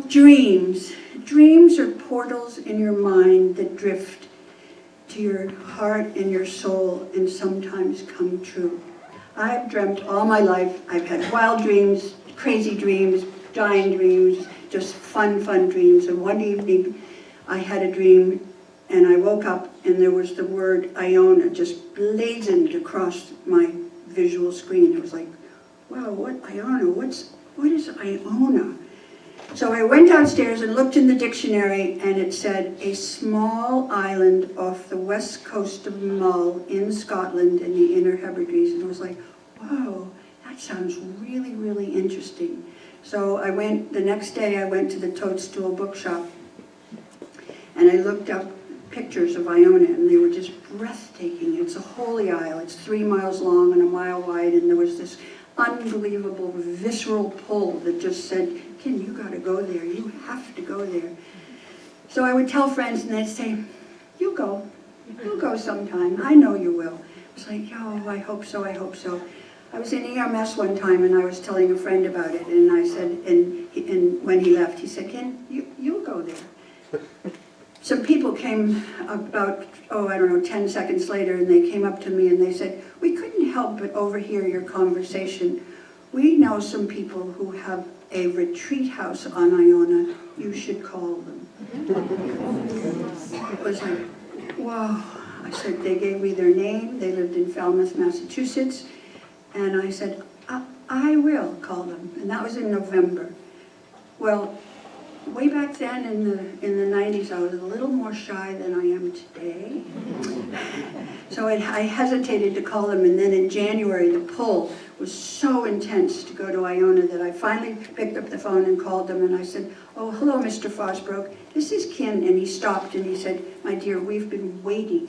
Dreams. Dreams are portals in your mind that drift to your heart and your soul and sometimes come true. I've dreamt all my life. I've had wild dreams, crazy dreams, dying dreams, just fun dreams. And one evening I had a dream and I woke up and there was the word Iona just blazoned across my visual screen. It was like, wow, what Iona? What is Iona? So I went downstairs and looked in the dictionary and it said, a small island off the west coast of Mull in Scotland in the Inner Hebrides. And I was like, wow, that sounds really, really interesting. So the next day I went to the Toadstool bookshop and I looked up pictures of Iona and they were just breathtaking. It's a holy isle. It's 3 miles long and a mile wide, and there was this unbelievable visceral pull that just said, Kin, you gotta go there. You have to go there. So I would tell friends and they'd say, you'll go sometime. I know you will. I was like, oh, I hope so, I hope so. I was in EMS one time and I was telling a friend about it, and I said, and when he left, he said, Kin, you'll go there. Some people came about, 10 seconds later, and they came up to me and they said, we couldn't help but overhear your conversation. We know some people who have a retreat house on Iona. You should call them. It was like, wow. I said, they gave me their name. They lived in Falmouth, Massachusetts. And I said, I will call them. And that was in November. Well, way back then in the 90s, I was a little more shy than I am today. So I hesitated to call them, and then in January, the pull was so intense to go to Iona that I finally picked up the phone and called them, and I said, oh, hello, Mr. Fosbrook. This is Kin. And he stopped and he said, my dear, we've been waiting.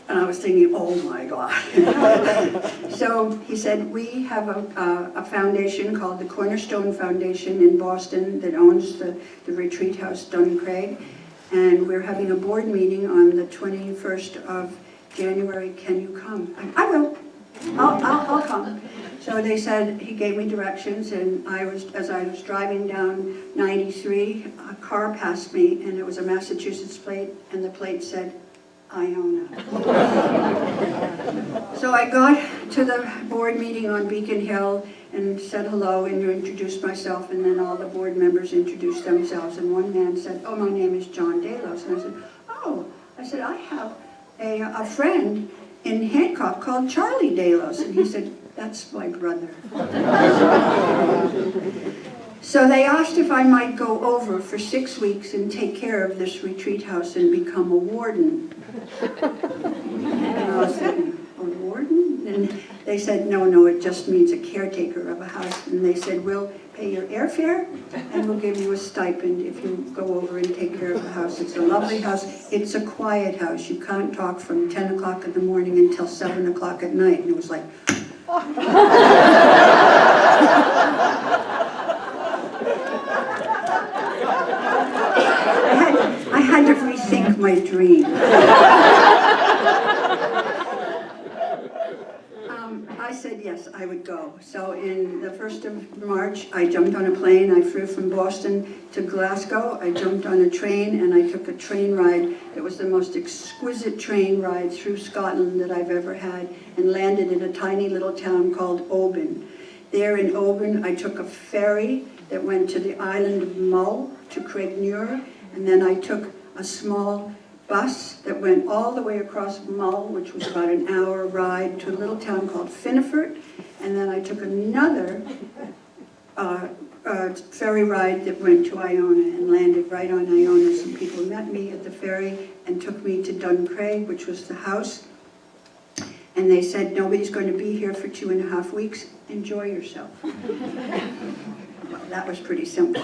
And I was thinking, oh my God. So he said, we have a foundation called the Cornerstone Foundation in Boston that owns the retreat house Duncraig. And we're having a board meeting on the 21st of January. Can you come? I will. I'll come. So they said, he gave me directions, and as I was driving down 93, a car passed me, and it was a Massachusetts plate, and the plate said, Iona. So I got to the board meeting on Beacon Hill and said hello and introduced myself, and then all the board members introduced themselves, and one man said, oh, my name is John Delos. And I said, oh, I have a friend in Hancock called Charlie Delos. And he said, that's my brother. So they asked if I might go over for 6 weeks and take care of this retreat house and become a warden. And I was thinking, a warden? And they said, no, it just means a caretaker of a house. And they said, we'll pay your airfare and we'll give you a stipend if you go over and take care of the house. It's a lovely house. It's a quiet house. You can't talk from 10 o'clock in the morning until 7 o'clock at night. And it was like, I had to rethink my dream. I said yes, I would go. So in the 1st of March, I jumped on a plane. I flew from Boston to Glasgow. I jumped on a train and I took a train ride. It was the most exquisite train ride through Scotland that I've ever had, and landed in a tiny little town called Oban. There in Oban, I took a ferry that went to the island of Mull to Craignure, and then I took a small bus that went all the way across Mull, which was about an hour ride, to a little town called Finnefort, and then I took another ferry ride that went to Iona and landed right on Iona. Some people met me at the ferry and took me to Duncraig, which was the house, and they said, nobody's going to be here for 2.5 weeks. Enjoy yourself. Well, that was pretty simple.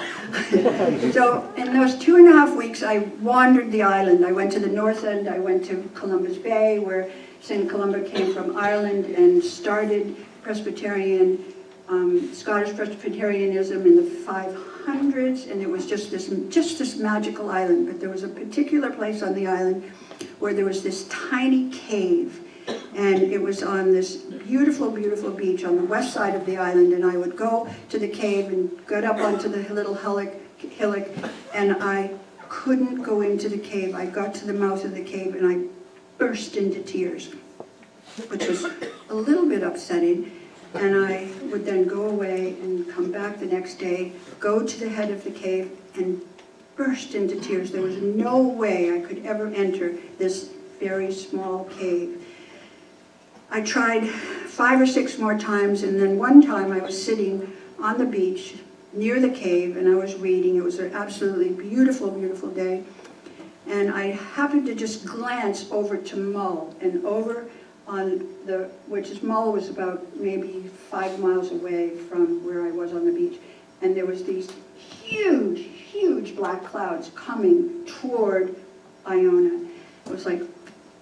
So in those 2.5 weeks, I wandered the island. I went to the north end. I went to Columbus Bay, where St. Columba came from Ireland and started Presbyterian, Scottish Presbyterianism in the 500s, and it was just this magical island. But there was a particular place on the island where there was this tiny cave, and it was on this beautiful, beautiful beach on the west side of the island, and I would go to the cave and get up onto the little hillock, and I couldn't go into the cave. I got to the mouth of the cave and I burst into tears, which was a little bit upsetting. And I would then go away and come back the next day, go to the head of the cave and burst into tears. There was no way I could ever enter this very small cave. I tried 5 or 6 more times, and then one time I was sitting on the beach near the cave and I was reading. It was an absolutely beautiful, beautiful day. And I happened to just glance over to Mull, and over on the, Mull was about maybe 5 miles away from where I was on the beach. And there was these huge, huge black clouds coming toward Iona. It was like,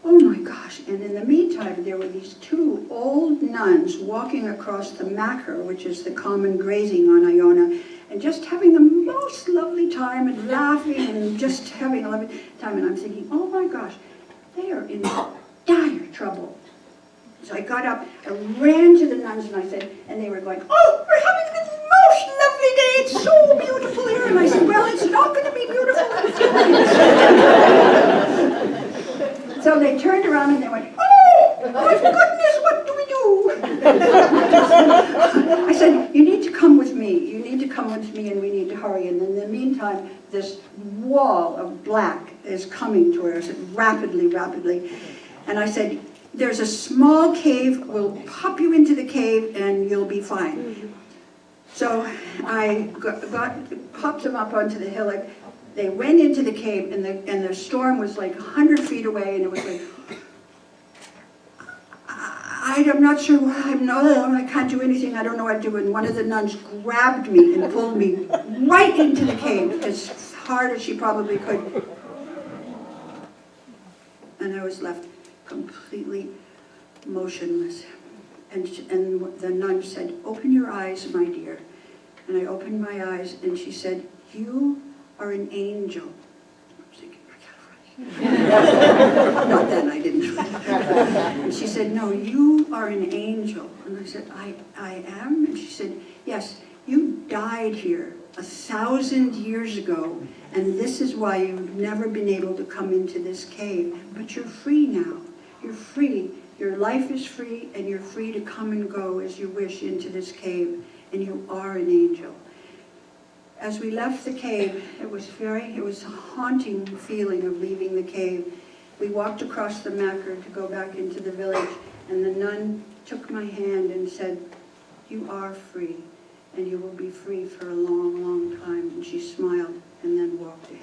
oh my gosh. And in the meantime, there were these 2 old nuns walking across the Macker, which is the common grazing on Iona, and just having the most lovely time and laughing and just having a lovely time. And I'm thinking, oh my gosh, they are in dire trouble. So I got up, I ran to the nuns and I said, and they were going, oh, we're having the most lovely day, it's so beautiful here. And I said, well, it's not going to be beautiful in a few minutes. So they turned around and they went, oh, my goodness, what do we do? I said, you need to come with me. You need to come with me and we need to hurry. And in the meantime, this wall of black is coming towards us rapidly, rapidly. And I said, there's a small cave, we'll pop you into the cave and you'll be fine. So I popped them up onto the hillock. They went into the cave and the storm was like 100 feet away, and it was like, I'm not sure what I can't do anything, I don't know what to do. And one of the nuns grabbed me and pulled me right into the cave as hard as she probably could. And I was left completely motionless. And the nun said, open your eyes, my dear. And I opened my eyes and she said, you are an angel. I was thinking, I gotta run. Not then, I didn't. And she said, no, you are an angel. And I said, I am? And she said, yes, you died here 1,000 years ago, and this is why you've never been able to come into this cave. But you're free now. You're free. Your life is free, and you're free to come and go as you wish into this cave, and you are an angel. As we left the cave, it was a haunting feeling of leaving the cave. We walked across the Macker to go back into the village, and the nun took my hand and said, you are free, and you will be free for a long, long time. And she smiled and then walked ahead.